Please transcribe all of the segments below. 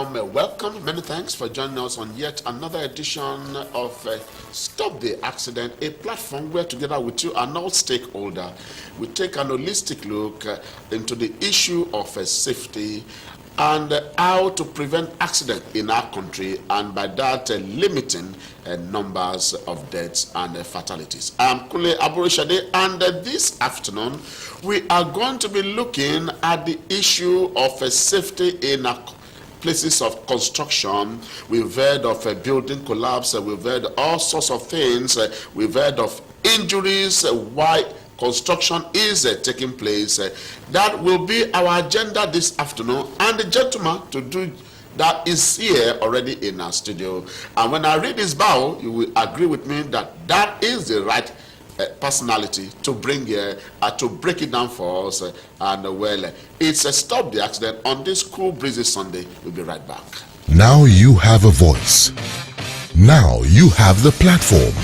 warm welcome. Many thanks for joining us on yet another edition of Stop the Accident, a platform where together with you and all stakeholders, we take an holistic look into the issue of safety and how to prevent accident in our country, and by that limiting numbers of deaths and fatalities. I'm Kule Aburishade, and this afternoon we are going to be looking at the issue of safety in places of construction. We've heard of a building collapse, we've heard all sorts of things, we've heard of injuries, why construction is taking place. That will be our agenda this afternoon, and the gentleman to do that is here already in our studio. And when I read his bio, you will agree with me that that is the right personality to bring here to break it down for us. It's a Stop the Accident on this cool breezy Sunday. We'll be right back. Now you have a voice. Now you have the platform.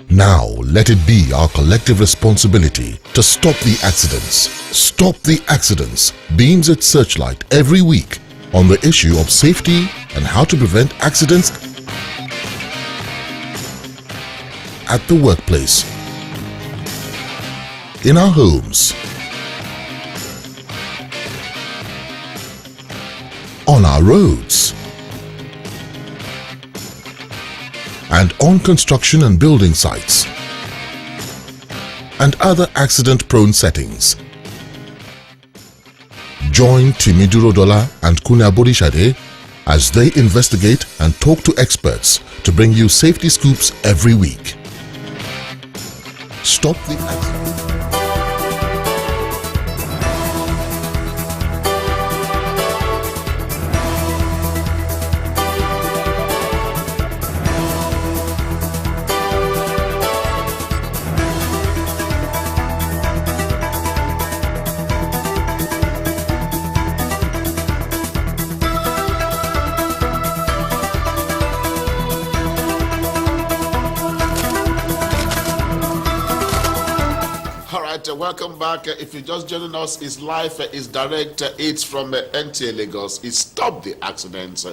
Now let it be our collective responsibility to stop the accidents. Stop the Accidents beams its searchlight every week on the issue of safety and how to prevent accidents at the workplace, in our homes, on our roads, and on construction and building sites, and other accident-prone settings. Join Timiduro Dola and Kuna Borishade as they investigate and talk to experts to bring you safety scoops every week. Stop the accident. Welcome back. If you're just joining us, it's live, it's direct, it's from NTA Lagos. It's Stop the Accidents.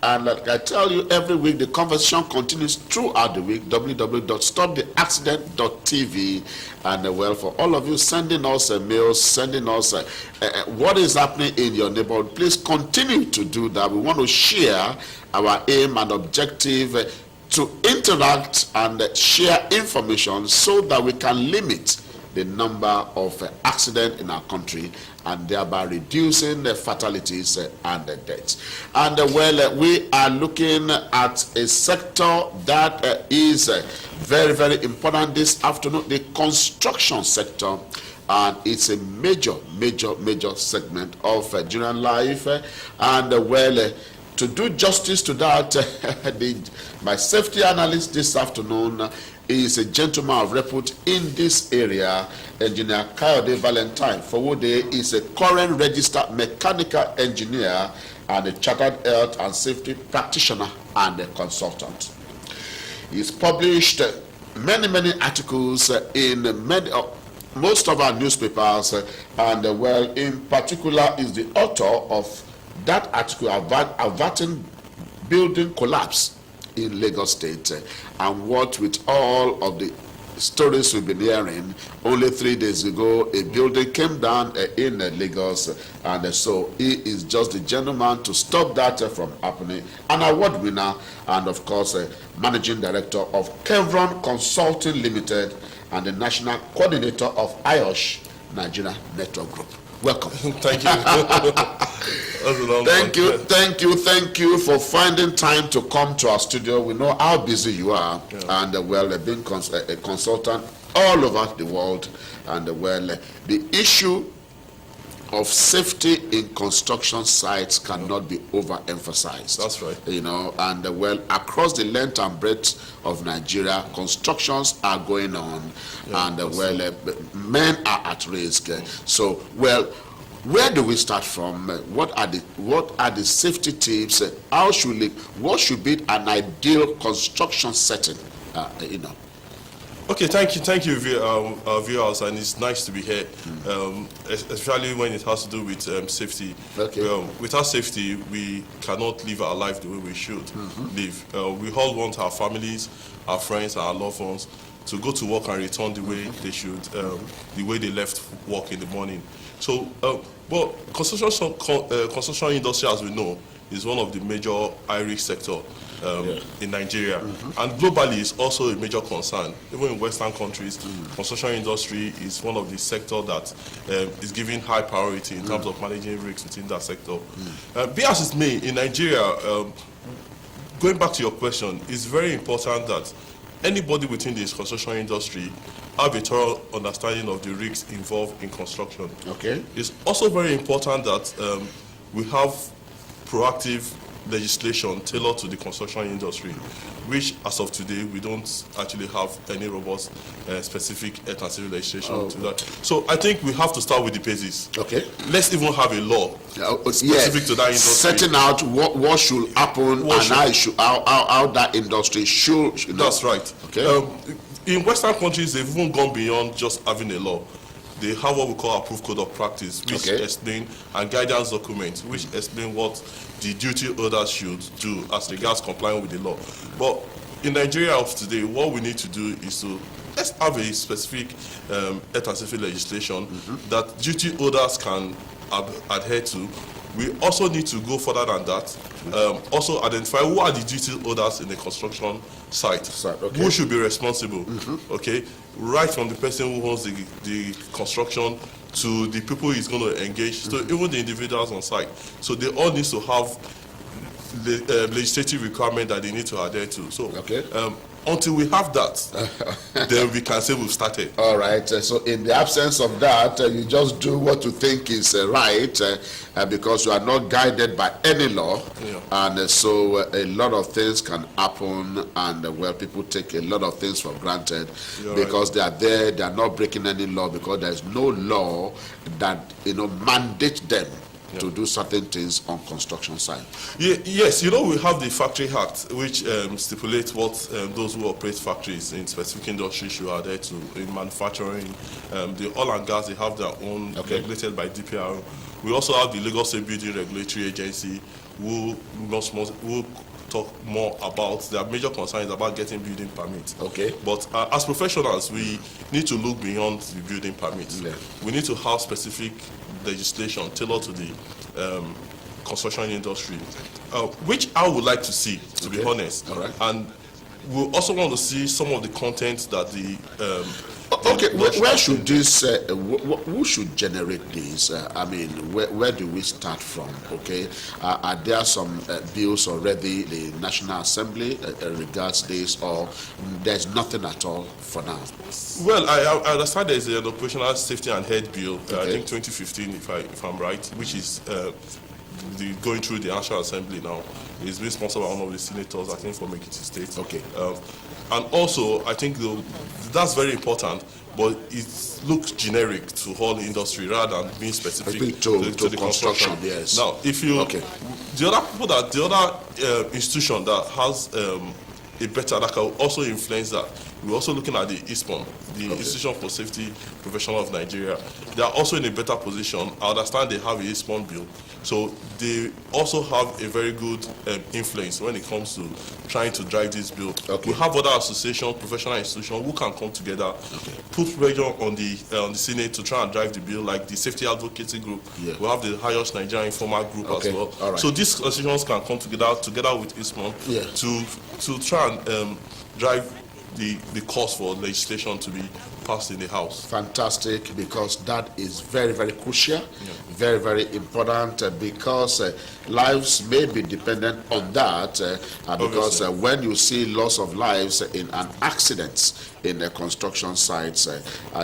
And like I tell you, every week the conversation continues throughout the week. www.stoptheaccident.tv. And for all of you sending us mails, sending us what is happening in your neighborhood, please continue to do that. We want to share our aim and objective to interact and share information so that we can limit the number of accidents in our country and thereby reducing the fatalities and the deaths. And we are looking at a sector that is very, very important this afternoon, the construction sector. And it's a major segment of Nigerian life. To do justice to that, my safety analyst this afternoon is a gentleman of repute in this area. Engineer KAYODE FOWODE is a current registered mechanical engineer and a chartered health and safety practitioner and a consultant. He's published many articles in most of our newspapers, and in particular is the author of that article averting building collapse in Lagos State. And what with all of the stories we've been hearing, only 3 days ago a building came down in Lagos, and so he is just the gentleman to stop that from happening. An award winner, and of course managing director of Chevron Consulting Limited and the national coordinator of IOSH Nigeria Network Group. Welcome. Thank you. Thank you for finding time to come to our studio. We know how busy you are, and being a consultant all over the world, and the issue of safety in construction sites cannot be overemphasized. That's right. And across the length and breadth of Nigeria, constructions are going on, and men are at risk. So, where do we start from? What are the safety tips? What should be an ideal construction setting? Okay, thank you, viewers, and it's nice to be here, especially when it has to do with safety. Okay. Without safety, we cannot live our life the way we should live. We all want our families, our friends, our loved ones to go to work and return the way they should, the way they left work in the morning. So, but construction industry, as we know, is one of the major high-risk sector in Nigeria, and globally is also a major concern. Even in Western countries, construction industry is one of the sector that is given high priority in terms of managing risks within that sector. Be as it may, in Nigeria, going back to your question, it's very important that anybody within this construction industry have a thorough understanding of the risks involved in construction. Okay. It's also very important that we have proactive legislation tailored to the construction industry, which as of today we don't actually have any robust specific health and safety legislation to that. So I think we have to start with the basis. Okay. Let's even have a law specific to that industry. Setting out what should happen how that industry should. That's right. Okay. In Western countries, they've even gone beyond just having a law. They have what we call approved code of practice, which explain, and guidance documents, which explain what the duty holders should do as regards complying with the law. But in Nigeria of today, what we need to do is to let's have a specific health and safety legislation that duty holders can adhere to. We also need to go further than that. Also identify who are the duty holders in the construction site. Who should be responsible? Okay, right from the person who owns the construction to the people he's going to engage, so even the individuals on site. So they all need to have the legislative requirement that they need to adhere to. So until we have that, then we can say we've started. All right. So in the absence of that, you just do what you think is right because you are not guided by any law. And so a lot of things can happen, and well, people take a lot of things for granted because they are there, they are not breaking any law because there is no law that mandates them to do certain things on construction site. Yes, we have the Factory Act, which stipulates what those who operate factories in specific industries should adhere to. In manufacturing, the oil and gas, they have their own regulated by DPR. We also have the Lagos State Building Regulatory Agency, who talk more about their major concerns about getting building permits. But as professionals, we need to look beyond the building permits. We need to have specific legislation tailored to the construction industry, which I would like to see, to be honest. And we also want to see some of the content that the where should this who should generate this? I mean, where do we start from? Are there some bills already the National Assembly regards this, or there's nothing at all for now? Well, I understand there's an operational safety and health bill, I think 2015 if I'm right, which is going through the National Assembly now. It's being sponsored by one of the senators, I think, from Ekiti State. And also, I think that's very important, but it looks generic to whole industry rather than being specific to the construction. Now, if you the other institution that has a better, that can also influence that, we're also looking at the ISPON, the Institution for Safety Professional of Nigeria. They are also in a better position. I understand they have a ISPON bill, so they also have a very good influence when it comes to trying to drive this bill. We have other associations, professional institutions who can come together, put pressure on the Senate to try and drive the bill, like the Safety Advocacy Group. We have the Highest Nigerian Informal Group as well. So these associations can come together with ISPON to try and drive the cause for legislation to be passed in the House. Fantastic, because that is very, very crucial, very, very important, because lives may be dependent on that, because when you see loss of lives in an accident in the construction sites,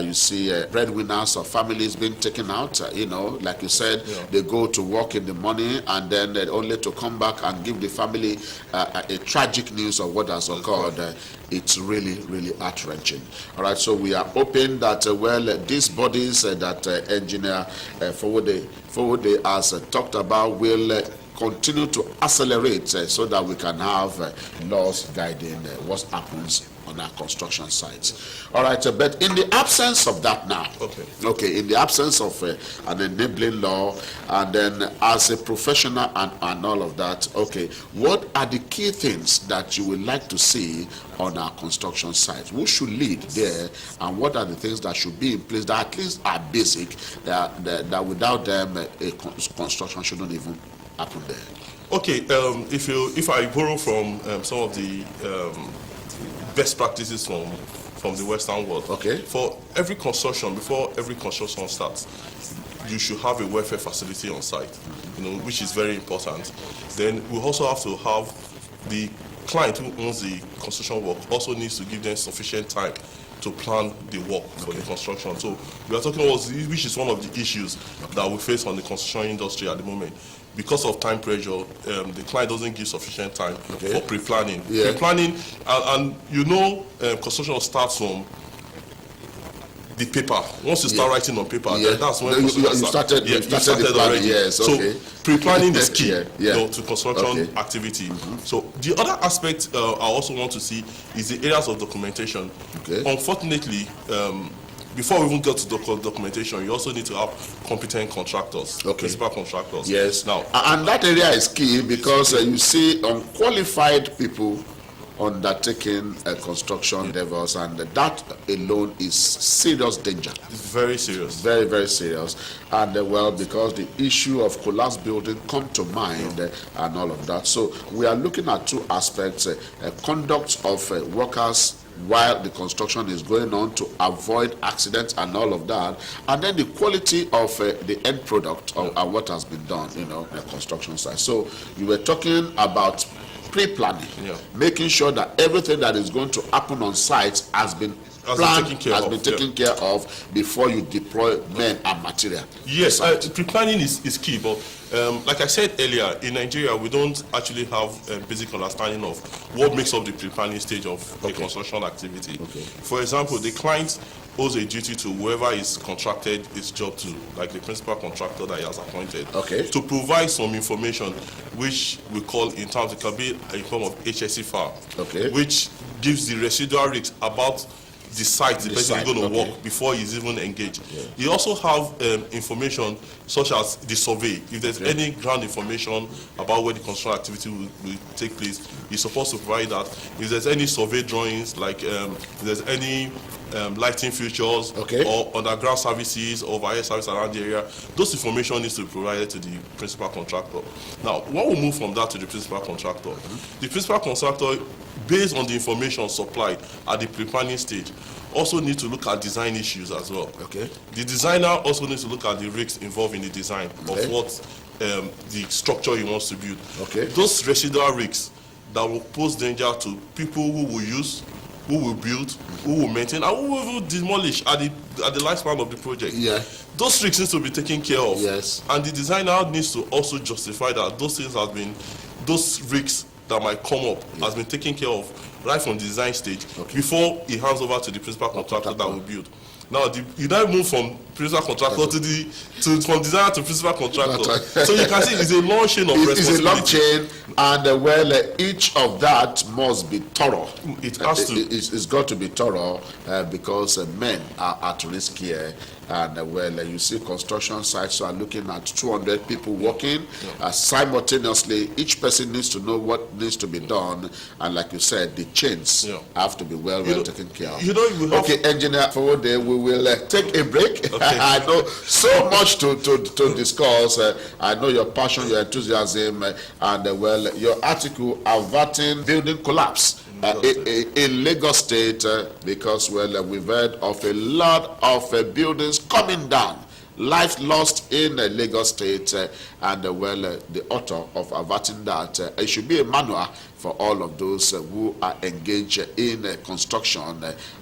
you see breadwinners of families being taken out, like you said, they go to work in the morning and then only to come back and give the family a tragic news of what has occurred. It's really, really heart-wrenching. All right, so we are hoping that, these bodies that Engineer Fowode has talked about will continue to accelerate so that we can have laws guiding what happens on our construction sites. All right, but in the absence of that now, okay, in the absence of an enabling law, and then as a professional and all of that, okay, what are the key things that you would like to see on our construction sites? Who should lead there, and what are the things that should be in place that at least are basic, that without them a construction shouldn't even happen there? Okay, if I borrow from some of the best practices from the Western world, okay, for every construction, before every construction starts, you should have a welfare facility on site, which is very important. Then we also have to have the client who owns the construction work also needs to give them sufficient time to plan the work for the construction. So we are talking about, which is one of the issues that we face on the construction industry at the moment. Because of time pressure, the client doesn't give sufficient time for pre-planning. Yeah. Pre-planning, and construction starts from the paper. Once you start writing on paper, then that's when you started already. Yes, okay. So pre-planning is key Yeah. to construction activity. So the other aspect I also want to see is the areas of documentation. Okay. Unfortunately, before we even get to documentation, you also need to have competent contractors, principal contractors. Yes. Now, and that area is key because you see unqualified people undertaking construction endeavors, and that alone is serious danger. It's very serious. Very, very serious. And because the issue of collapsed building come to mind and all of that. So we are looking at two aspects, conduct of workers while the construction is going on to avoid accidents and all of that, and then the quality of the end product of what has been done, in the construction site. So you were talking about pre-planning, making sure that everything that is going to happen on site has been taken care of before you deploy men and material. Yes, pre-planning is key, but like I said earlier, in Nigeria, we don't actually have a basic understanding of what makes up the pre-planning stage of the construction activity. For example, the client owes a duty to whoever is contracted his job to, like the principal contractor that he has appointed, to provide some information which we call, in terms, it can be a form of HSE file, which gives the residual risks about the site the person is going to work before he's even engaged. You also have information such as the survey. If there's any ground information about where the construction activity will take place, you're supposed to provide that. If there's any survey drawings, like if there's any lighting features or underground services or via service around the area, those information needs to be provided to the principal contractor. Now, when we move from that to the principal contractor, the principal contractor, based on the information supplied at the pre-planning stage, also need to look at design issues as well. The designer also needs to look at the risks involved in the design of what the structure he wants to build. Those residual risks that will pose danger to people who will use, who will build, who will maintain, and who will demolish at the lifespan of the project. Those risks need to be taken care of. And the designer needs to also justify that those things have been, those risks that might come up has been taken care of right from the design stage before he hands over to the principal contractor that will build. Now, you now move from principal contractor from designer to principal contractor. So you can see it's a long chain of responsibility. It's a long chain, and each of that must be thorough. It has to. It's got to be thorough because men are at risk here. And you see construction sites are looking at 200 people working simultaneously. Each person needs to know what needs to be done, and like you said, the chains have to be well taken care of. Engineer Fowode, we will take a break. I know so much to discuss. I know your passion, your enthusiasm, and your article averting building collapse in Lagos State, because we've heard of a lot of buildings coming down, life lost in Lagos State, and the author of averting that, it should be a manual for all of those who are engaged in construction,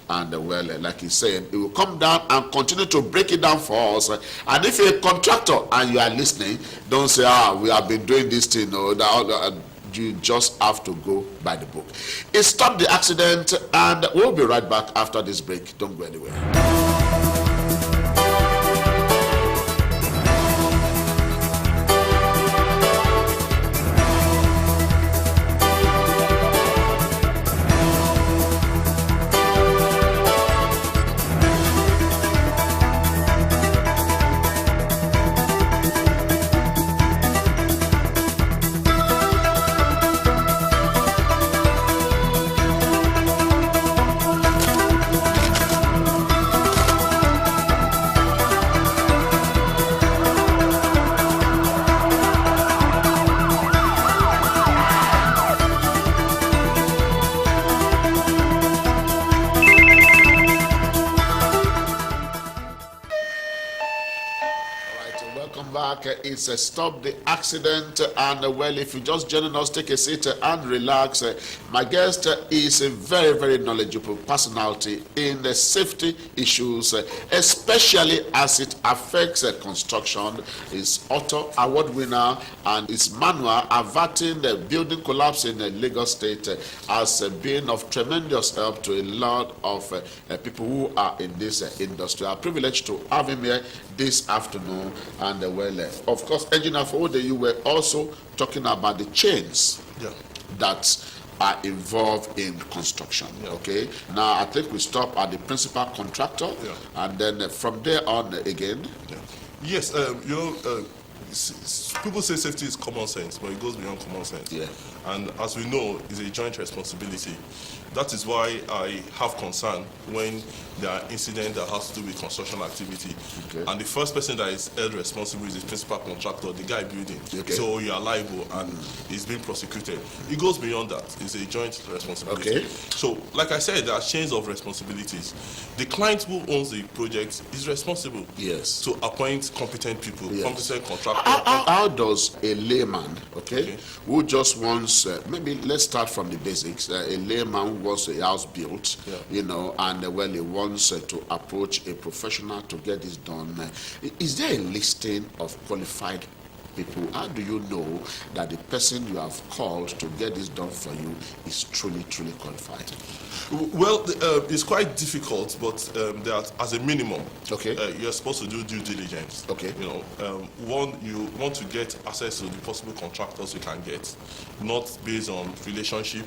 and like he's saying, it will come down and continue to break it down for us. And if you're a contractor and you are listening, don't say, we have been doing this thing, you just have to go by the book. It stopped the accident, and we'll be right back after this break. Don't go anywhere. welcome back. It's a Stop the Accident. And well, if you're just joining us, take a seat and relax. My guest is a very, very knowledgeable personality in the safety issues, especially as it affects construction. Is author, award winner, and is manual averting the building collapse in Lagos State has been of tremendous help to a lot of people who are in this industry. I'm privileged to have him here this afternoon. And well, of course, Engineer Fowode, you were also talking about the chains that are involved in construction. Okay, now I think we stop at the principal contractor, and then from there on again. Yes, people say safety is common sense, but it goes beyond common sense. And as we know, it's a joint responsibility. That is why I have concern when there are incidents that has to do with construction activity. And the first person that is held responsible is the principal contractor, the guy building. So you are liable and he's being prosecuted. It goes beyond that. It's a joint responsibility. So, like I said, there are chains of responsibilities. The client who owns the project is responsible to appoint competent people, competent contractors. How does a layman, who just wants, maybe let's start from the basics, a layman who wants a house built, and well, he wants to approach a professional to get this done, is there a listing of qualified people? How do you know that the person you have called to get this done for you is truly qualified? Well, it's quite difficult, but that as a minimum, you're supposed to do due diligence. One, you want to get access to the possible contractors you can get, not based on relationship,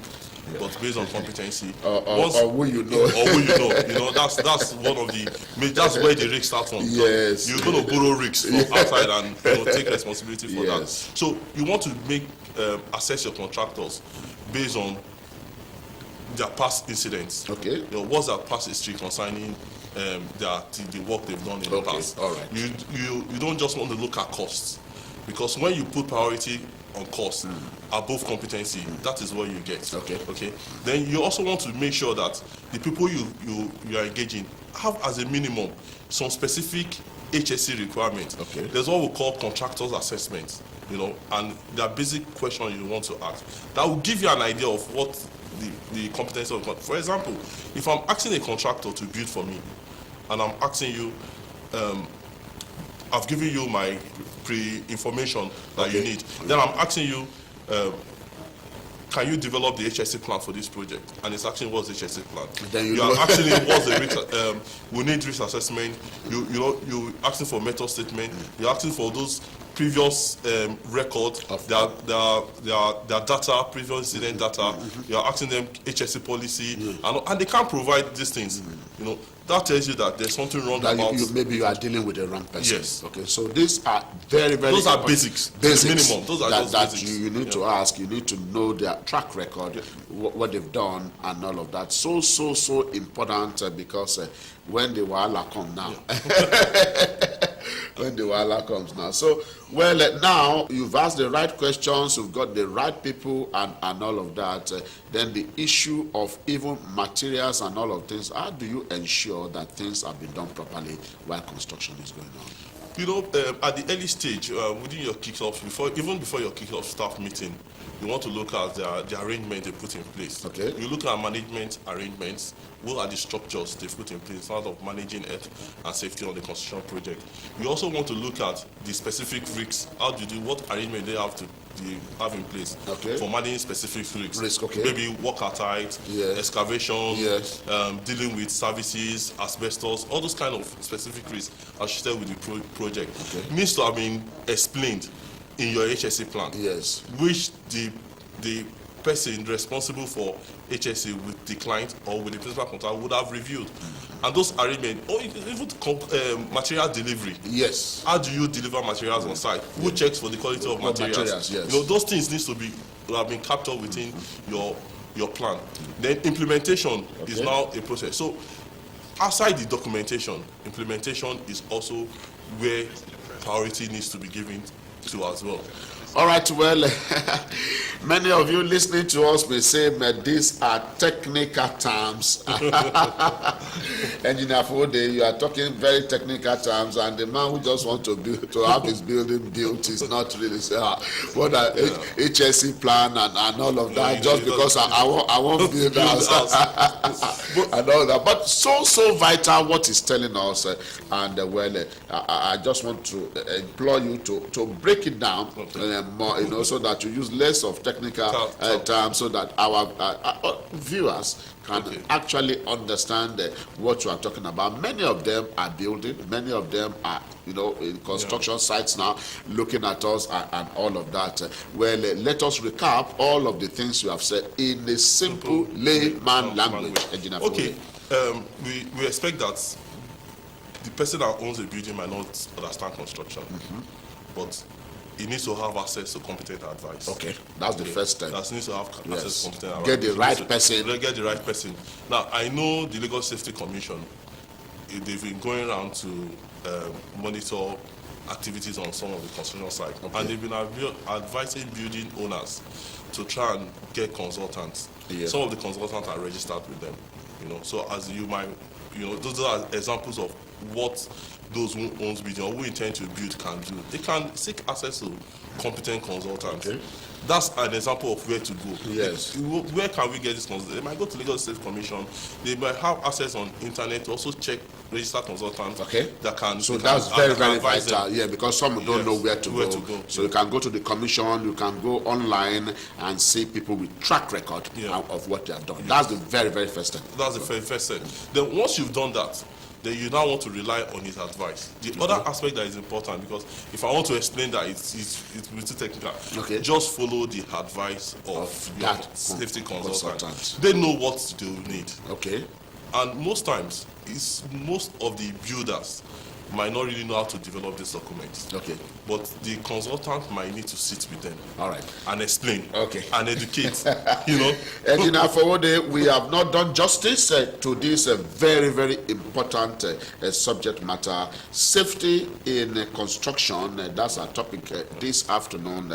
but based on competency. Or who you know. Or who you know. That's one of the. That's where the risk starts from. You're going to borrow risks from outside and take responsibility for that. So you want to make assess your contractors based on their past incidents. What's their past history concerning the work they've done in the past? You don't just want to look at costs, because when you put priority on cost above competency, that is what you get. Then you also want to make sure that the people you are engaging have as a minimum some specific HSC requirements. There's what we call contractors assessment, and there are basic questions you want to ask that will give you an idea of what the competency of the contractor. For example, if I'm asking a contractor to build for me, and I'm asking you, I've given you my pre-information that you need, then I'm asking you, can you develop the HSC plan for this project? And it's asking what's the HSC plan. Then you are asking him what's the risk, we need risk assessment. You asking for method statement. You're asking for those previous records, their data, previous incident data. You're asking them HSC policy, and they can't provide these things. That tells you that there's something wrong that about. Maybe you are dealing with the wrong person. So these are very, very. Those are basics. Minimum. Those are that basics. You need to ask. You need to know their track record, what they've done, and all of that. So important because when the wahala come now. When the wahala comes now. So, well, now you've asked the right questions, you've got the right people and all of that. Then the issue of even materials and all of things, how do you ensure that things have been done properly while construction is going on? At the early stage, within your kickoff, even before your kickoff staff meeting, you want to look at the arrangement they put in place. You look at management arrangements. What are the structures they've put in place in terms of managing health and safety on the construction project? You also want to look at the specific risks. What arrangement they have in place for managing specific risks. Maybe water tight, excavation, dealing with services, asbestos, all those kind of specific risks associated with the project. Needs to have been explained in your HSC plan, which the person responsible for HSC with the client or with the principal contractor would have reviewed. And those arrangements, or even material delivery. How do you deliver materials on site? Who checks for the quality of materials? Those things needs to have been captured within your plan. Then implementation is now a process. So outside the documentation, implementation is also where priority needs to be given too as well. All right, well, many of you listening to us may say, these are technical terms. Engineer Fowode, you are talking very technical terms, and the man who just wants to have his building built is not really what are HSC plan and all of that, just because I want to build a house and all that. But so vital what he's telling us, and well, I just want to implore you to break it down. More, so that you use less of technical terms, so that our viewers can actually understand what you are talking about. Many of them are building, many of them are in construction sites now, looking at us and all of that. Well, let us recap all of the things you have said in a simple layman language. Okay, we expect that the person that owns a building might not understand construction, but he needs to have access to competent advice. Okay, that's the first step. That needs to have access to competent advice. Get the right person. Get the right person. Now, I know the Lagos Safety Commission, they've been going around to monitor activities on some of the construction sites, and they've been advising building owners to try and get consultants. Some of the consultants are registered with them. So as you might, those are examples of what those who owns building or who intend to build can do. They can seek access to competent consultants. That's an example of where to go. Yes. Where can we get this consultant? They might go to Lagos State Commission. They might have access on internet to also check registered consultants. That can. So that's very vital. Yeah, because some don't know where to go. So you can go to the commission. You can go online and see people with track record of what they have done. That's the very first step. That's the very first step. Then once you've done that, then you now want to rely on his advice. The other aspect that is important, because if I want to explain that it's too technical, just follow the advice of your safety consultant. They know what they will need. And most times, most of the builders might not really know how to develop these documents. But the consultant might need to sit with them. And explain. And educate. Engineer Fowode, we have not done justice to this very important subject matter. Safety in construction. That's our topic this afternoon.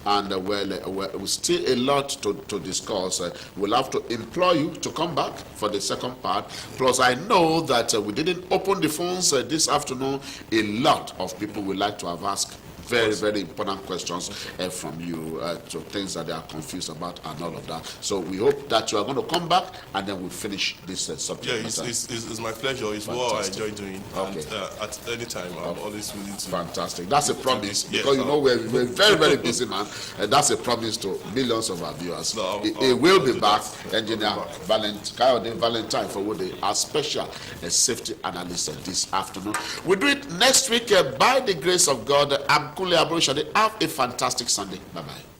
And we still a lot to discuss. We'll have to implore you to come back for the second part. Plus, I know that we didn't open the phones this afternoon. A lot of people would like to have asked very important questions from you to things that they are confused about and all of that. So we hope that you are going to come back and then we'll finish this subject. It's my pleasure. It's what I enjoy doing. And at any time, I'm always willing to. Fantastic. That's a promise, because we're very busy, man. And that's a promise to millions of our viewers. It will be back. Engineer KAYODE Valentine Fowode, our special safety analyst this afternoon. We'll do it next week by the grace of God. Have a fantastic Sunday. Bye-bye.